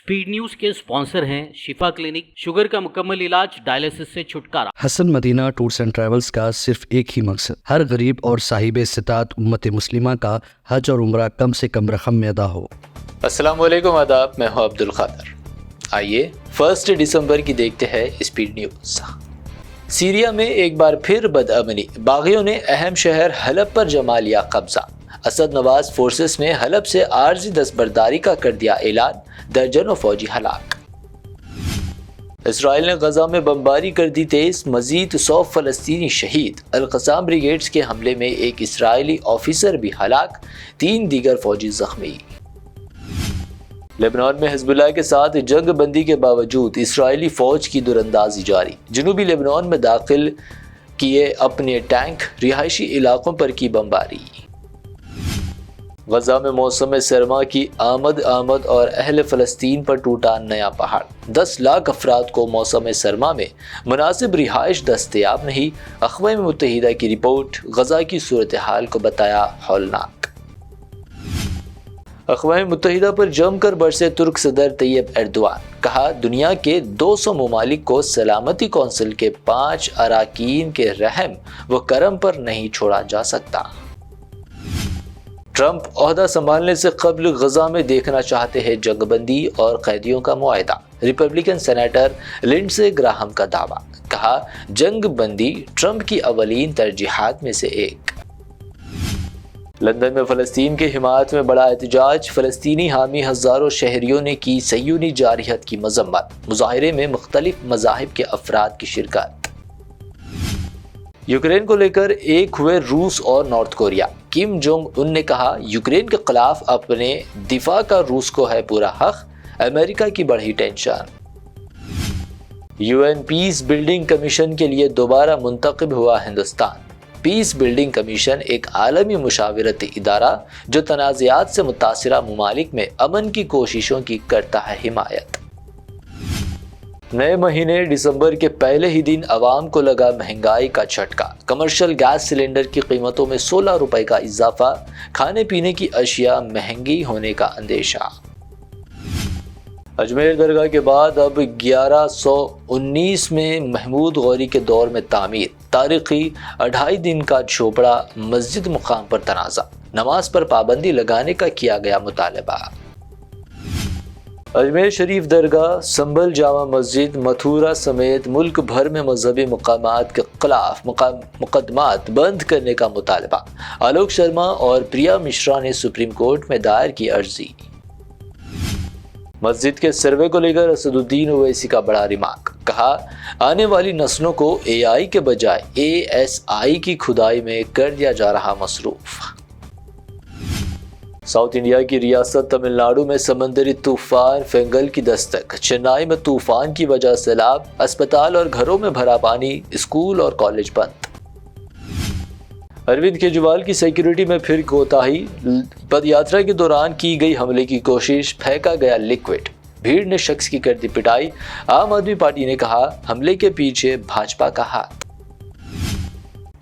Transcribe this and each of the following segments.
Speed news के sponsor हैं शिफा clinic, sugar का मुकम्मल इलाज, डायलिसिस से छुटकारा। Hasan Madina tours and travels का सिर्फ एक ही मकसद, हर गरीब और साहिब इस्तिताअत उम्मत मुस्लिमा का हज और उम्रा कम से कम रकम में अदा हो। अस्सलाम वालेकुम, आदाब, मैं हूं अब्दुल खादर। आइए 1 दिसंबर की देखते हैं स्पीड न्यूज। सीरिया में एक बार फिर बदअमनी, बागियों ने अहम शहर हलब पर जमा लिया कब्जा। असद नवाज फोर्सेस ने हलब से आर्जी दस्तबरदारी का कर दिया ऐलान, दर्जनों फौजी हलाक। इसराइल ने गजा में बमबारी कर दी तेज, मजीद 100 फलस्तीनी शहीद। अल-क़साम ब्रिगेड्स के हमले में एक इसराइली ऑफिसर भी हलाक, 3 दीगर फौजी जख्मी। लेबनान में हिजबुल्लाह के साथ जंग बंदी के बावजूद इसराइली फौज की दुरंदाजी जारी। जनूबी लेबनान में दाखिल किए अपने टैंक, रिहायशी इलाकों पर की बमबारी। गजा में मौसम सरमा की आमद और अहल फ़लस्तीन पर टूटा नया पहाड़। 10 लाख अफराद को मौसम सरमा में मुनासिब रिहाइश दस्तयाब नहीं। अक़वाम मुत्तहिदा की रिपोर्ट गजा की सूरत हाल को बताया हौलनाक। अक़वाम मुत्तहिदा पर जमकर बरसे तुर्क सदर तैयब एर्दोआन, कहा दुनिया के 200 ममालिक को सलामती कौंसिल के 5 अरकान के रहम व करम पर नहीं छोड़ा जा सकता। ट्रंप ओहदा संभालने से कबल गजा में देखना चाहते हैं जंगबंदी और कैदियों का मुआहदा। रिपब्लिकन सेनेटर लिंडसे ग्राहम का दावा, कहा जंग बंदी ट्रंप की अवलीन तरजीहात में से एक। लंदन में फ़लस्तीन के हिमायत में बड़ा एहतजाज, फ़लस्तीनी हामी हज़ारों शहरियों ने की सयूनी जारहियत की मज़म्मत। मुज़ाहिरे में मुख्तलिफ मज़ाहिब के अफराद की शिरकत। यूक्रेन को लेकर एक हुए रूस और north Korea. Kim Jong Un ने कहा यूक्रेन के खिलाफ अपने दिफा का रूस को है पूरा हक, अमेरिका की बढ़ी tension. UN peace building commission के लिए दोबारा मुंतखब हुआ हिंदुस्तान। पीस बिल्डिंग कमीशन एक आलमी मुशावरती इदारा जो तनाज़ात से मुतासिरा ममालिक में अमन की कोशिशों की करता है हिमायत। नए महीने दिसंबर के पहले ही दिन अवाम को लगा महंगाई का झटका। कमर्शियल गैस सिलेंडर की कीमतों में 16 रुपए का इजाफा, खाने पीने की अशिया महंगी होने का अंदेशा। अजमेर दरगाह के बाद अब 1119 में महमूद गौरी के दौर में तामीर, तारीखी 2.5 दिन का झोपड़ा मस्जिद मुकाम पर तनाज़ा, नमाज पर पाबंदी लगाने का किया गया मुतालबा। अजमेर शरीफ दरगाह, संभल जामा मस्जिद, मथुरा समेत मुल्क भर में मजहबी मकामात के खिलाफ मुकदमात बंद करने का मुतालबा। आलोक शर्मा और प्रिया मिश्रा ने सुप्रीम कोर्ट में दायर की अर्जी। मस्जिद के सर्वे को लेकर असदुद्दीन ओवैसी का बड़ा रिमार्क, कहा आने वाली नस्लों को AI के बजाय ASI की खुदाई में कर दिया जा रहा मसरूफ। साउथ इंडिया की रियासत तमिलनाडु में समंदरी तूफान फेंगल की दस्तक। चेन्नई में तूफान की वजह सैलाब, अस्पताल और घरों में भरा पानी, स्कूल और कॉलेज बंद। अरविंद केजरीवाल की सिक्योरिटी में फिर कोताही, पदयात्रा के दौरान की गई हमले की कोशिश, फेंका गया लिक्विड, भीड़ ने शख्स की कर दी पिटाई। आम आदमी पार्टी ने कहा हमले के पीछे भाजपा का हाथ।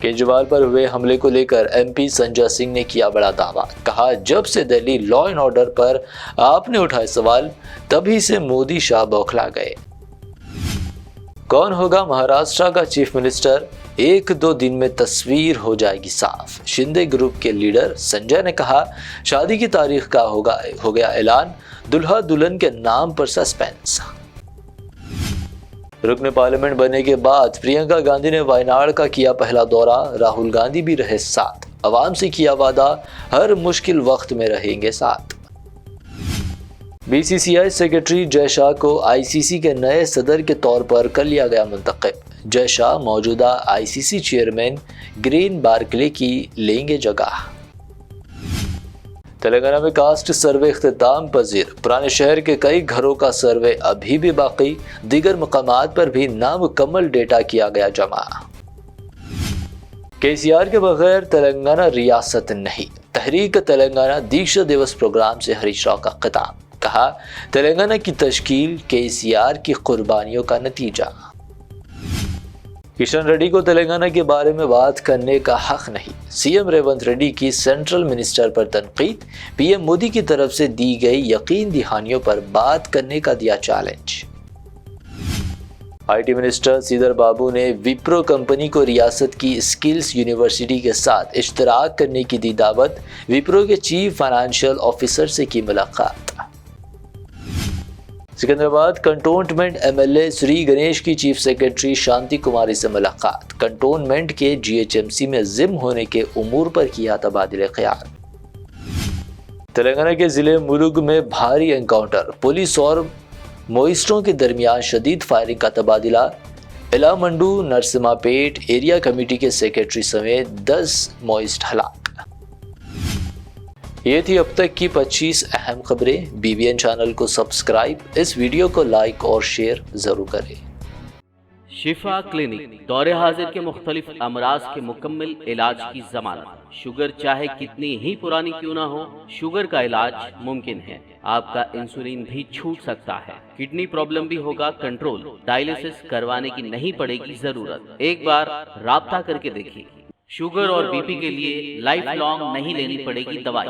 केजरीवाल पर हुए हमले को लेकर MP संजय सिंह ने किया बड़ा दावा, कहा जब से दिल्ली लॉ एंड ऑर्डर पर आपने उठाए सवाल तभी से मोदी शाह बौखला गए। कौन होगा महाराष्ट्र का चीफ मिनिस्टर, 1-2 दिन में तस्वीर हो जाएगी साफ। शिंदे ग्रुप के लीडर संजय ने कहा शादी की तारीख का हो गया ऐलान, दुल्हा दुल्हन के नाम पर सस्पेंस। रुकन पार्लियामेंट बनने के बाद प्रियंका गांधी ने वायनाड का किया पहला दौरा, राहुल गांधी भी रहे साथ, अवाम से किया वादा हर मुश्किल वक्त में रहेंगे साथ। BCCI सेक्रेटरी जय शाह को ICC के नए सदर के तौर पर कर लिया गया मुंतखब। जय शाह मौजूदा ICC चेयरमैन ग्रेन बार्कले की लेंगे जगह। तेलंगाना में कास्ट सर्वे इख्तिताम पजीर, पुराने शहर के कई घरों का सर्वे अभी भी बाकी, दीगर मकामात पर भी नामुकम्मल डेटा किया गया जमा। KCR के बगैर तेलंगाना रियासत नहीं, तहरीक तेलंगाना दीक्षा दिवस प्रोग्राम से हरीश राव का खिताब, कहा तेलंगाना की तश्कील KCR की कुर्बानियों का नतीजा। کشن ریڈی کو تلنگانہ کے بارے میں بات کرنے کا حق نہیں، سی ایم ریونت ریڈی کی سینٹرل منسٹر پر تنقید، پی ایم مودی کی طرف سے دی گئی یقین دہانیوں پر بات کرنے کا دیا چیلنج۔ آئی ٹی منسٹر سیدر بابو نے وپرو کمپنی کو ریاست کی اسکلز یونیورسٹی کے ساتھ اشتراک کرنے کی دی دعوت، وپرو کے چیف فائنانشل آفیسر سے کی ملاقات۔ Secunderabad cantonment M L A Sri Ganesh کی چیف سیکرٹری شانتی کماری سے ملاقات، کنٹونمنٹ کے جی ایچ ایم سی میں ضم ہونے کے امور پر کیا تبادلہ خیال۔ تلنگانہ کے ضلع ملوگ میں بھاری انکاؤنٹر، پولیس اور موئسٹوں کے درمیان شدید فائرنگ کا تبادلہ، الامنڈو نرسما پیٹ ایریا کمیٹی کے سیکرٹری سمیت 10 موئسٹ ہلاک۔ یہ تھی اب تک کی 25 اہم خبریں۔ بی بی این چینل کو سبسکرائب، اس ویڈیو کو لائک اور شیئر ضرور کریں۔ شفا کلینک دور حاضر کے مختلف امراض کے مکمل علاج کی ضمانت۔ شوگر چاہے کتنی ہی پرانی کیوں نہ ہو، شوگر کا علاج ممکن ہے۔ آپ کا انسولین بھی چھوٹ سکتا ہے، کڈنی پرابلم بھی ہوگا کنٹرول، ڈائلیسس کروانے کی نہیں پڑے گی ضرورت۔ ایک بار رابطہ کر کے دیکھیے۔ شوگر اور بی پی کے لیے لائف لانگ نہیں لینی پڑے گی دوائی۔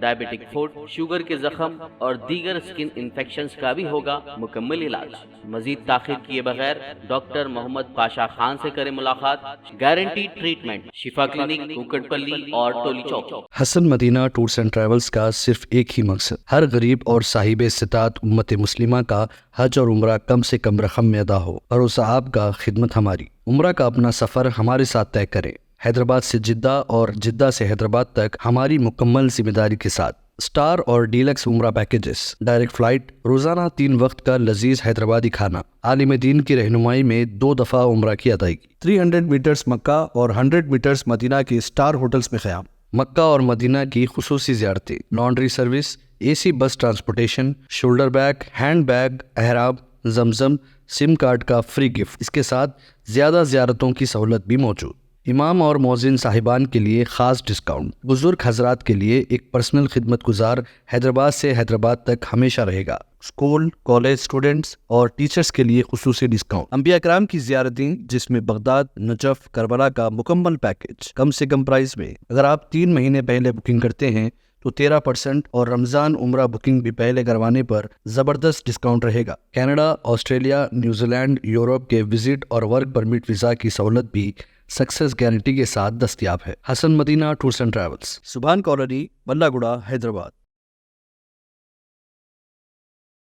ڈائبیٹک فوڈ، شوگر کے زخم اور دیگر اسکن انفیکشنز کا بھی ہوگا مکمل علاج۔ مزید تاخیر کیے بغیر ڈاکٹر محمد پاشا خان سے کریں ملاقات، گارنٹی ٹریٹمنٹ، شفا کلینک، کوکٹ پلی اور ٹولی چوک۔ حسن مدینہ ٹورز اینڈ ٹریولز کا صرف ایک ہی مقصد، ہر غریب اور صاحب استطاعت امت مسلمہ کا حج اور عمرہ کم سے کم رقم میں ادا ہو۔ بھروسہ آپ کا، خدمت ہماری۔ عمرہ کا اپنا سفر ہمارے ساتھ طے کریں، حیدرآباد سے جدہ اور جدہ سے حیدرآباد تک ہماری مکمل ذمہ داری کے ساتھ۔ سٹار اور ڈیلکس عمرہ پیکیجز، ڈائریکٹ فلائٹ، روزانہ 3 وقت کا لذیذ حیدرآبادی کھانا، عالم دین کی رہنمائی میں 2 دفعہ عمرہ کی ادائیگی، 300 میٹرز مکہ اور 100 میٹرز مدینہ کے سٹار ہوٹلز میں قیام، مکہ اور مدینہ کی خصوصی زیارتیں، laundry service, A C bus transportation, shoulder bag, handbag, احرام، زمزم، سم کارڈ کا فری گفٹ۔ اس کے ساتھ زیادہ زیارتوں کی سہولت بھی موجود۔ امام اور مؤذن صاحبان کے لیے خاص ڈسکاؤنٹ، بزرگ حضرات کے لیے ایک پرسنل خدمت گزار حیدرآباد سے حیدرآباد تک ہمیشہ رہے گا۔ اسکول، کالج اسٹوڈنٹس اور ٹیچرز کے لیے خصوصی ڈسکاؤنٹ، انبیاء کرام کی زیارتیں جس میں بغداد، نجف، کربلا کا مکمل پیکج کم سے کم پرائز میں۔ اگر آپ 3 مہینے پہلے بکنگ کرتے ہیں تو 13% اور رمضان عمرہ بکنگ بھی پہلے کروانے پر زبردست ڈسکاؤنٹ رہے گا۔ Canada, Australia, New Zealand, Europe کے وزٹ اور ورک پرمٹ ویزا کی سہولت بھی سکسیس گارنٹی کے ساتھ دستیاب ہے۔ Hassan Madina tours and travels, Subhan colony, بلہ گڑا، حیدرآباد۔